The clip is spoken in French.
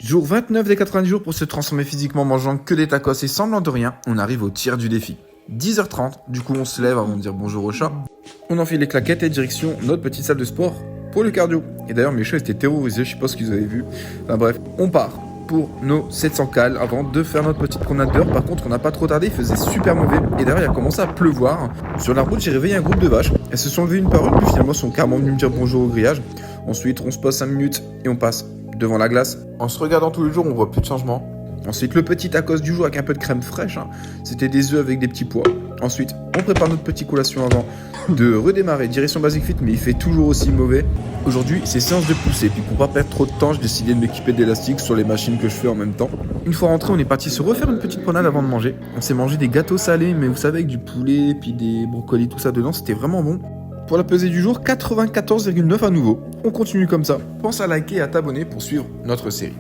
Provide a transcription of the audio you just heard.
Jour 29 des 90 jours pour se transformer physiquement en mangeant que des tacos et semblant de rien, on arrive au tir du défi. 10h30, du coup on se lève avant de dire bonjour au chat. On enfile les claquettes et direction notre petite salle de sport pour le cardio. Et d'ailleurs mes chats étaient terrorisés, je sais pas ce qu'ils avaient vu. Enfin bref, on part pour nos 700 cales avant de faire notre petite promenade d'heure. Par contre on n'a pas trop tardé, il faisait super mauvais et derrière il a commencé à pleuvoir. Sur la route j'ai réveillé un groupe de vaches, elles se sont levées une par une puis finalement sont carrément venues me dire bonjour au grillage. Ensuite on se pose 5 minutes et on passe devant la glace. En se regardant tous les jours, on voit plus de changement. Ensuite, le petit tacos du jour avec un peu de crème fraîche. C'était des œufs avec des petits pois. Ensuite, on prépare notre petite collation avant de redémarrer direction Basic Fit, mais il fait toujours aussi mauvais. Aujourd'hui, c'est séance de poussée. Puis pour pas perdre trop de temps, j'ai décidé de m'équiper d'élastiques sur les machines que je fais en même temps. Une fois rentré, on est parti se refaire une petite promenade avant de manger. On s'est mangé des gâteaux salés, mais vous savez, avec du poulet, puis des brocolis, tout ça dedans. C'était vraiment bon. Pour la pesée du jour, 94,9 à nouveau. On continue comme ça. Pense à liker et à t'abonner pour suivre notre série.